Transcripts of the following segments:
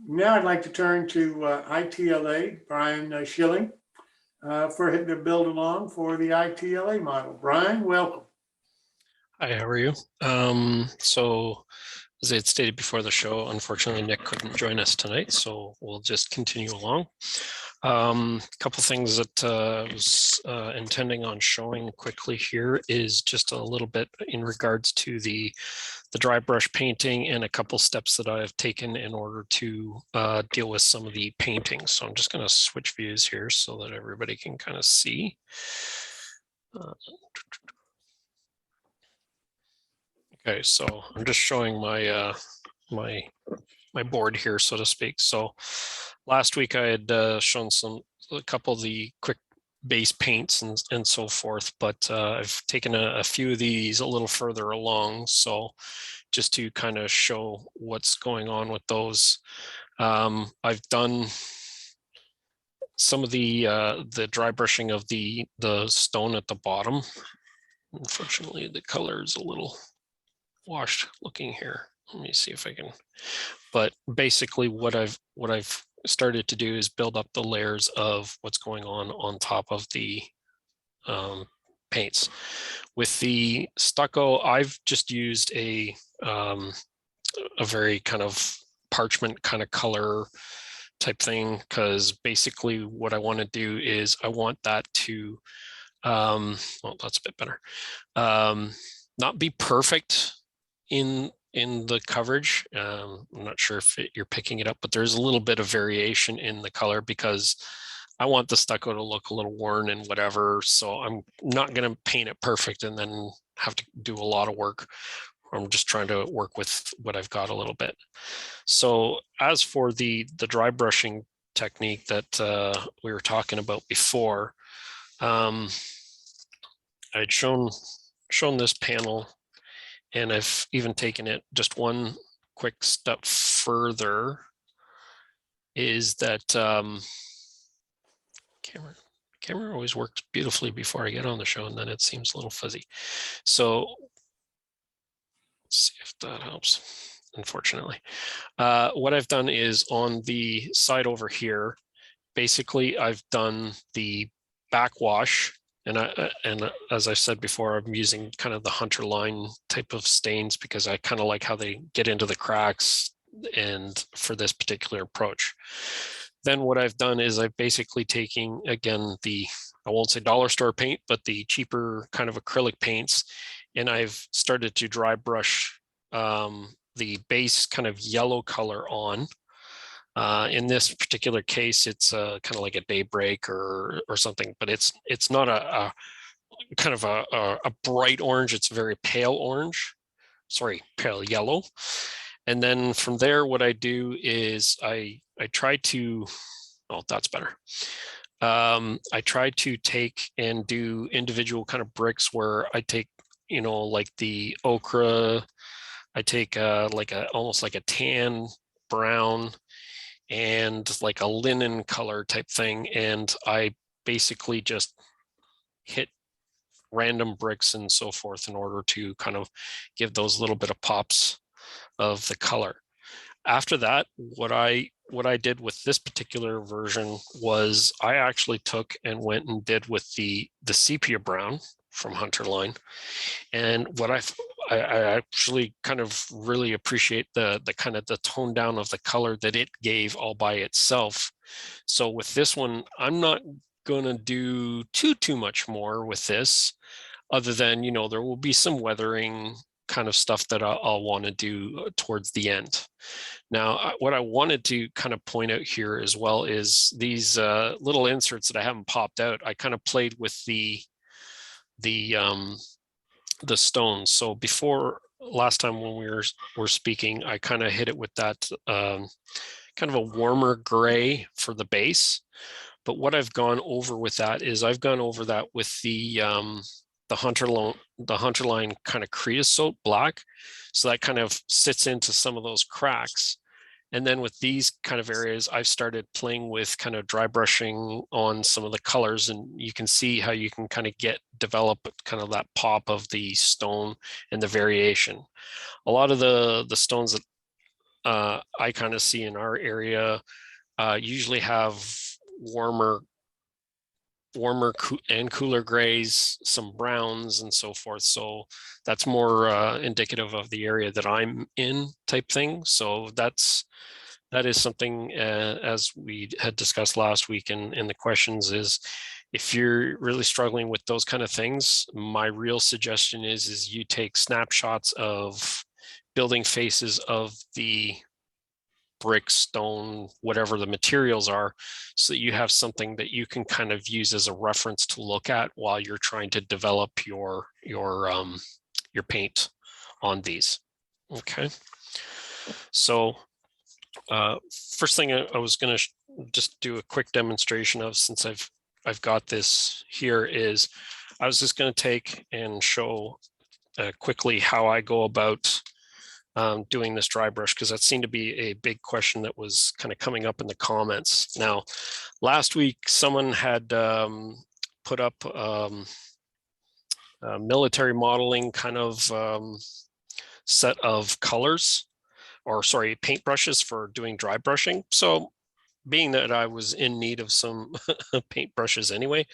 Now I'd like to turn to ITLA, Brian Schilling, for him to build along for the ITLA model. Brian, welcome. Hi, how are you? So as I had stated before the show, unfortunately, Nick couldn't join us tonight, so we'll just continue along. A couple things that I was intending on showing quickly here is just a little bit in regards to the dry brush painting and a couple steps that I've taken in order to deal with some of the paintings. So I'm just going to switch views here so that everybody can kind of see. Okay, so I'm just showing my my board here, so to speak. So last week I had shown a couple of the quick base paints and so forth, but I've taken a few of these a little further along. So just to kind of show what's going on with those, I've done some of the dry brushing of the stone at the bottom. Unfortunately, the color is a little washed looking here. Let me see if I can, but basically what I've started to do is build up the layers of what's going on top of the paints. With the stucco, I've just used a very kind of parchment kind of color type thing, because basically what I want to do is I want that to, well, that's a bit better, not be perfect in the coverage. I'm not sure if you're picking it up, but there's a little bit of variation in the color because I want the stucco to look a little worn and whatever. So I'm not going to paint it perfect and then have to do a lot of work. I'm just trying to work with what I've got a little bit. So as for the dry brushing technique that we were talking about before, I'd shown this panel, and I've even taken it just one quick step further, is that camera always works beautifully before I get on the show, and then it seems a little fuzzy. So let's see if that helps. Unfortunately, what I've done is on the side over here, basically I've done the backwash. And as I said before, I'm using kind of the hunter line type of stains because I kind of like how they get into the cracks and for this particular approach. Then what I've done is I've basically taken, again, I won't say dollar store paint, but the cheaper kind of acrylic paints, and I've started to dry brush the base kind of yellow color on. In this particular case, it's kind of like a daybreak or something, but it's not a kind of a bright orange. It's very pale orange, sorry, pale yellow. And then from there, what I do is I try to, oh, that's better. I try to take and do individual kind of bricks where I take, like the ochre, I take almost like a tan brown and like a linen color type thing. And I basically just hit random bricks and so forth in order to kind of give those little bit of pops of the color. After that, what I did with this particular version was I actually took and went and did with the sepia brown from Hunterline. And what I actually kind of really appreciate the kind of the tone down of the color that it gave all by itself. So with this one, I'm not going to do too much more with this, other than, there will be some weathering kind of stuff that I'll want to do towards the end. Now, what I wanted to kind of point out here as well is these little inserts that I haven't popped out. I kind of played with the stones. So before last time when we were speaking, I kind of hit it with that kind of a warmer gray for the base. But what I've gone over with that is I've gone over that with the Hunterline kind of creosote black. So that kind of sits into some of those cracks. And then with these kind of areas, I've started playing with kind of dry brushing on some of the colors, and you can see how you can kind of develop kind of that pop of the stone and the variation. A lot of the stones that I kind of see in our area usually have warmer and cooler grays, some browns and so forth. So that's more indicative of the area that I'm in type thing. So that is something, as we had discussed last week in the questions, is if you're really struggling with those kind of things, my real suggestion is you take snapshots of building faces of the brick, stone, whatever the materials are, so that you have something that you can kind of use as a reference to look at while you're trying to develop your paint on these. Okay. So first thing I was going to just do a quick demonstration of, since I've got this here, is I was just going to take and show quickly how I go about doing this dry brush, because that seemed to be a big question that was kind of coming up in the comments. Now, last week, someone had put up a military modeling kind of set of colors, or sorry, paint brushes for doing dry brushing. So being that I was in need of some paint brushes anyway,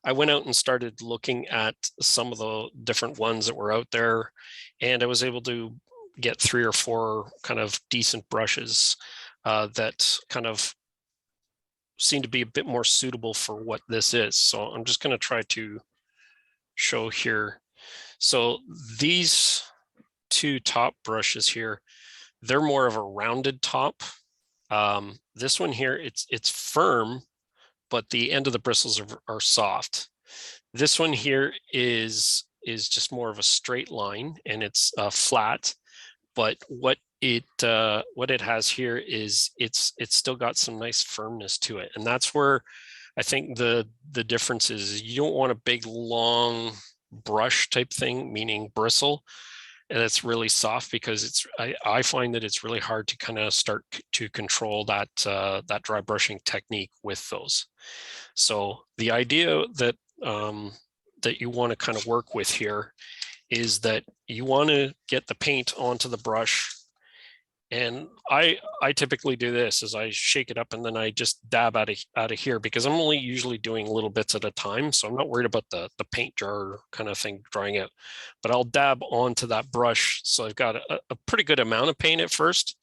I went out and started looking at some of the different ones that were out there, and I was able to get 3 or 4 kind of decent brushes that kind of seem to be a bit more suitable for what this is. So I'm just going to try to show here. So these 2 top brushes here, they're more of a rounded top. This one here, it's firm, but the end of the bristles are soft. This one here is just more of a straight line, and it's flat. But what it has here is it's still got some nice firmness to it, and that's where I think the difference is. You don't want a big long brush type thing, meaning bristle, and it's really soft, because I find that it's really hard to kind of start to control that that dry brushing technique with those. So the idea that that you want to kind of work with here is that you want to get the paint onto the brush. And I typically do this, is I shake it up and then I just dab out of here, because I'm only usually doing little bits at a time. So I'm not worried about the paint jar kind of thing drying out, but I'll dab onto that brush. So I've got a pretty good amount of paint at first.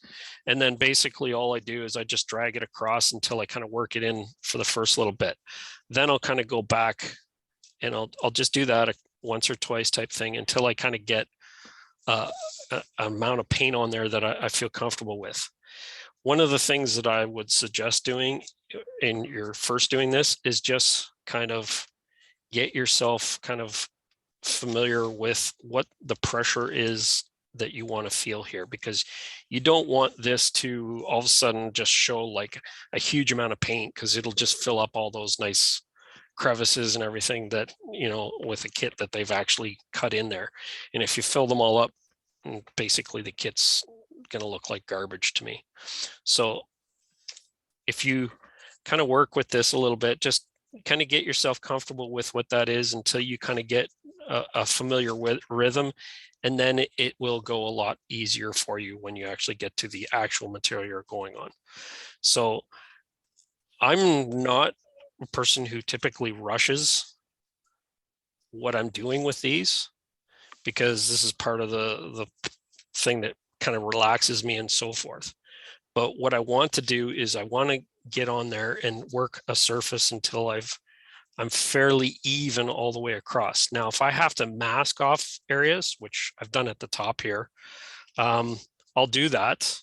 And then basically all I do is I just drag it across until I kind of work it in for the first little bit. Then I'll kind of go back and I'll just do that once or twice type thing until I kind of get amount of paint on there that I feel comfortable with. One of the things that I would suggest doing in your first doing this is just kind of get yourself kind of familiar with what the pressure is that you want to feel here, because you don't want this to all of a sudden just show like a huge amount of paint, because it'll just fill up all those nice crevices and everything that, you know, with a kit that they've actually cut in there. And if you fill them all up, basically the kit's going to look like garbage to me. So if you kind of work with this a little bit, just kind of get yourself comfortable with what that is until you kind of get a familiar with rhythm, and then it will go a lot easier for you when you actually get to the actual material you're going on. So I'm not a person who typically rushes what I'm doing with these, because this is part of the thing that kind of relaxes me and so forth. But what I want to do is I want to get on there and work a surface until I'm fairly even all the way across. Now, if I have to mask off areas, which I've done at the top here, I'll do that.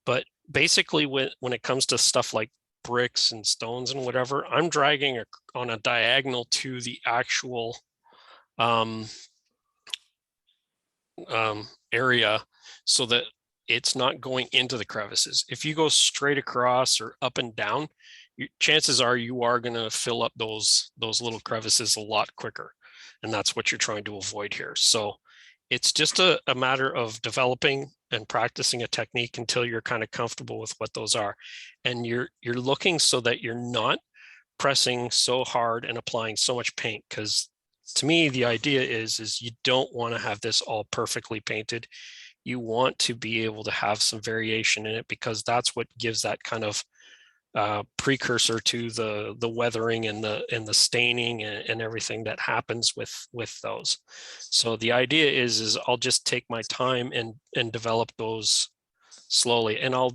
But basically when it comes to stuff like bricks and stones and whatever, I'm dragging on a diagonal to the actual area, so that it's not going into the crevices. If you go straight across or up and down, chances are you are going to fill up those little crevices a lot quicker, and that's what you're trying to avoid here. So it's just a matter of developing and practicing a technique until you're kind of comfortable with what those are, and you're looking so that you're not pressing so hard and applying so much paint, because to me the idea is you don't want to have this all perfectly painted. you want to be able to have some variation in it, because that's what gives that kind of precursor to the weathering and the staining and everything that happens with those. So the idea is I'll just take my time and develop those slowly, and I'll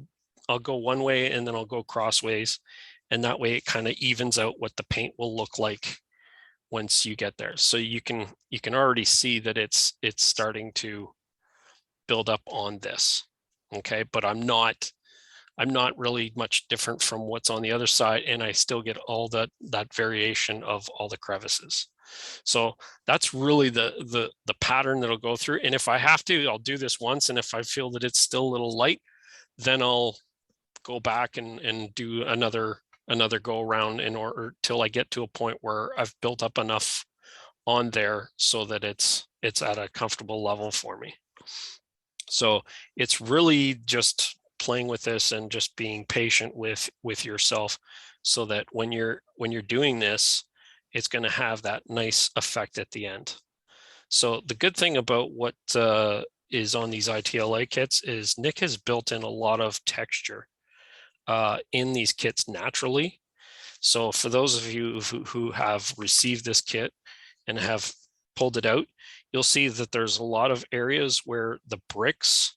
go one way and then I'll go crossways, and that way it kind of evens out what the paint will look like once you get there. So you can already see that it's starting to build up on this. Okay, but I'm not really much different from what's on the other side, and I still get all that variation of all the crevices. So that's really the pattern that'll go through. And if I have to, I'll do this once, and if I feel that it's still a little light, then I'll go back and do another go around in order till I get to a point where I've built up enough on there so that it's at a comfortable level for me. So it's really just playing with this and just being patient with yourself, so that when you're doing this, it's going to have that nice effect at the end. So the good thing about what is on these ITLA kits is Nick has built in a lot of texture in these kits naturally. So for those of you who have received this kit and have pulled it out, you'll see that there's a lot of areas where the bricks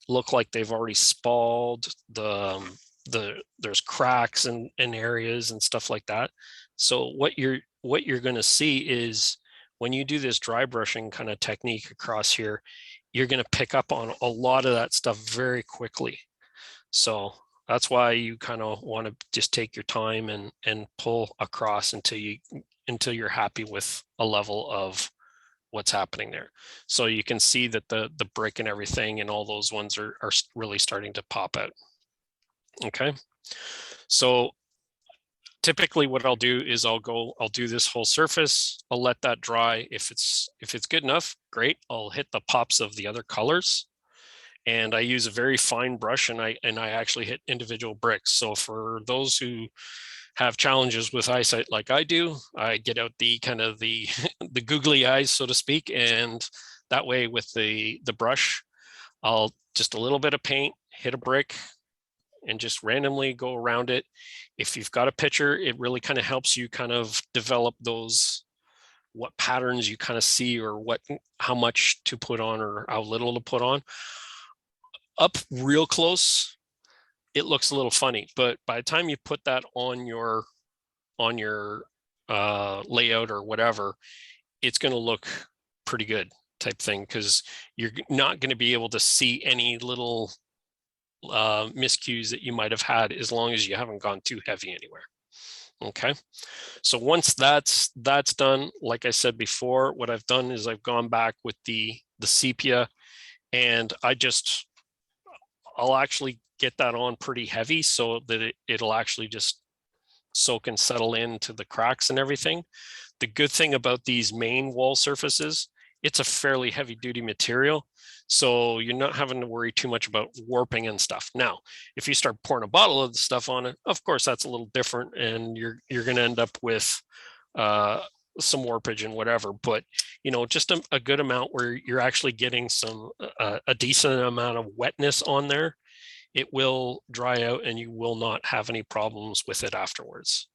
look like they've already spalled. There's cracks in areas and stuff like that. So what you're going to see is when you do this dry brushing kind of technique across here, you're going to pick up on a lot of that stuff very quickly. So that's why you kind of want to just take your time and pull across until you're happy with a level of what's happening there. So you can see that the brick and everything and all those ones are really starting to pop out. Okay. So typically what I'll do is I'll do this whole surface. I'll let that dry. If it's good enough, great. I'll hit the pops of the other colors. And I use a very fine brush, and I actually hit individual bricks. So for those who have challenges with eyesight like I do, I get out the kind of the googly eyes, so to speak, and that way with the brush, I'll just a little bit of paint, hit a brick, and just randomly go around it. If you've got a picture, it really kind of helps you kind of develop those, what patterns you kind of see, or how much to put on or how little to put on. Up real close, it looks a little funny, but by the time you put that on your layout or whatever, it's going to look pretty good type thing, because you're not going to be able to see any little miscues that you might have had, as long as you haven't gone too heavy anywhere. Okay, so once that's done, like I said before, what I've done is I've gone back with the sepia, and I'll actually get that on pretty heavy so that it'll actually just soak and settle into the cracks and everything. The good thing about these main wall surfaces, it's a fairly heavy duty material, so you're not having to worry too much about warping and stuff. Now, if you start pouring a bottle of the stuff on it, of course that's a little different, and you're going to end up with some warpage and whatever, but just a good amount where you're actually getting some a decent amount of wetness on there. It will dry out and you will not have any problems with it afterwards.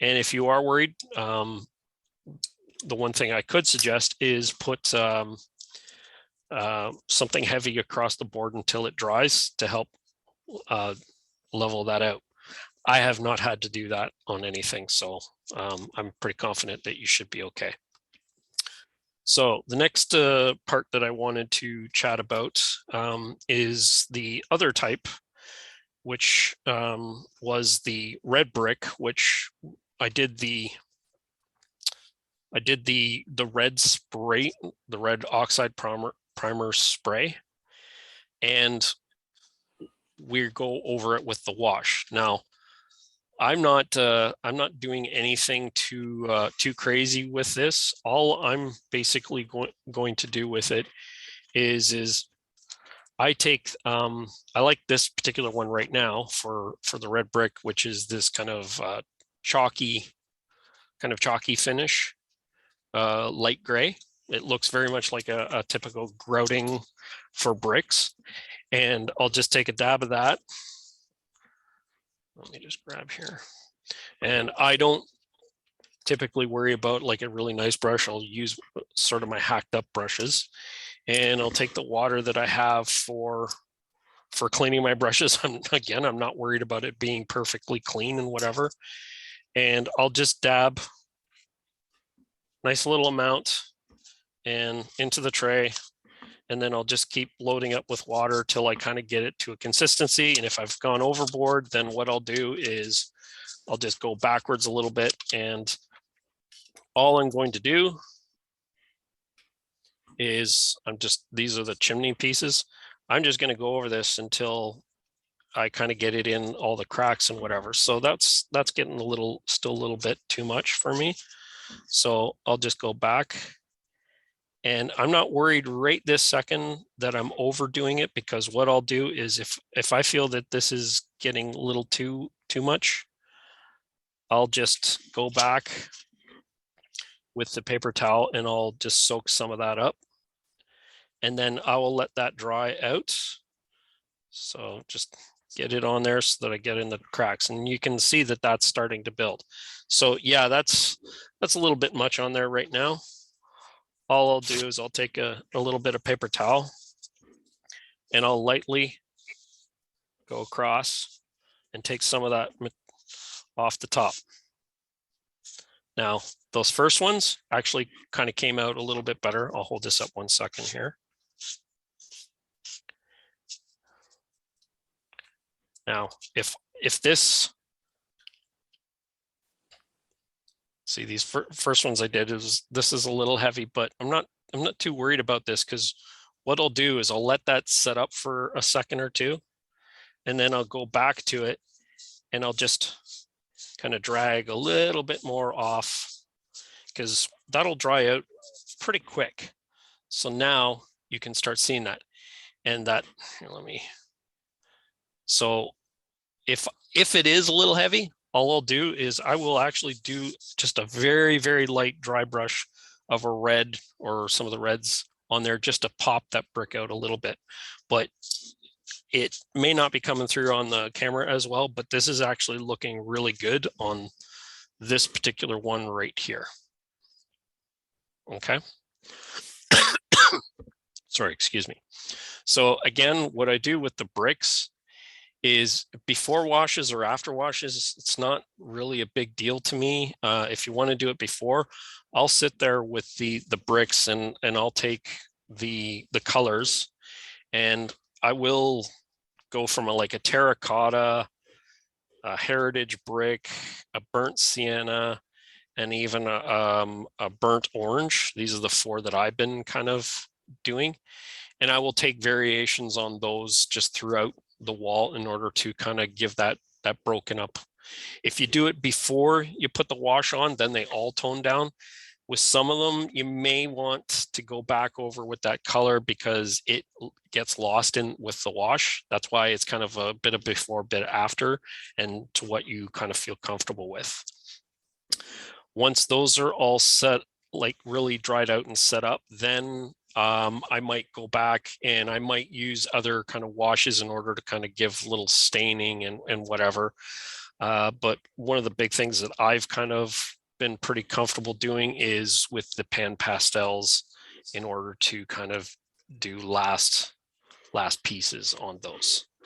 And if you are worried, the one thing I could suggest is put something heavy across the board until it dries to help level that out. I have not had to do that on anything, so I'm pretty confident that you should be okay. So the next part that I wanted to chat about is the other type, which was the red brick, which I did the red spray, the red oxide primer spray, and we go over it with the wash. Now, I'm not doing anything too crazy with this. All I'm basically going to do with it is I take I like this particular one right now for the red brick, which is this kind of chalky finish, light gray. It looks very much like a typical grouting for bricks. And I'll just take a dab of that. Let me just grab here. And I don't typically worry about like a really nice brush. I'll use sort of my hacked up brushes, and I'll take the water that I have for cleaning my brushes. I'm not worried about it being perfectly clean and whatever. And I'll just dab nice little amount and into the tray. And then I'll just keep loading up with water till I kind of get it to a consistency. And if I've gone overboard, then what I'll do is I'll just go backwards a little bit. And all I'm going to do is these are the chimney pieces. I'm just going to go over this until I kind of get it in all the cracks and whatever. So that's getting still a little bit too much for me. So I'll just go back. And I'm not worried right this second that I'm overdoing it, because what I'll do is if I feel that this is getting a little too much, I'll just go back with the paper towel and I'll just soak some of that up. And then I will let that dry out. So just get it on there so that I get in the cracks, and you can see that that's starting to build. So yeah, that's a little bit much on there right now. All I'll do is I'll take a little bit of paper towel and I'll lightly go across and take some of that off the top. Now, those first ones actually kind of came out a little bit better. I'll hold this up 1 second here. Now, if this, see these first ones I did, this is a little heavy, but I'm not too worried about this, because what I'll do is I'll let that set up for a second or two, and then I'll go back to it and I'll just kind of drag a little bit more off, because that'll dry out pretty quick. So now you can start seeing that. And that, here, so if it is a little heavy, all I'll do is I will actually do just a very, very light dry brush of a red or some of the reds on there, just to pop that brick out a little bit. But it may not be coming through on the camera as well, but this is actually looking really good on this particular one right here. Okay. Sorry, excuse me. So again, what I do with the bricks is before washes or after washes, it's not really a big deal to me. If you want to do it before, I'll sit there with the bricks and I'll take the colors, and I will go from like a terracotta, a heritage brick, a burnt sienna, and even a burnt orange. These are the 4 that I've been kind of doing. And I will take variations on those just throughout the wall in order to kind of give that broken up. If you do it before you put the wash on, then they all tone down. With some of them, you may want to go back over with that color because it gets lost in with the wash. That's why it's kind of a bit of before, bit after, and to what you kind of feel comfortable with. Once those are all set, like really dried out and set up, then I might go back and I might use other kind of washes in order to kind of give little staining and whatever. But one of the big things that I've kind of been pretty comfortable doing is with the pan pastels in order to kind of do last pieces on those.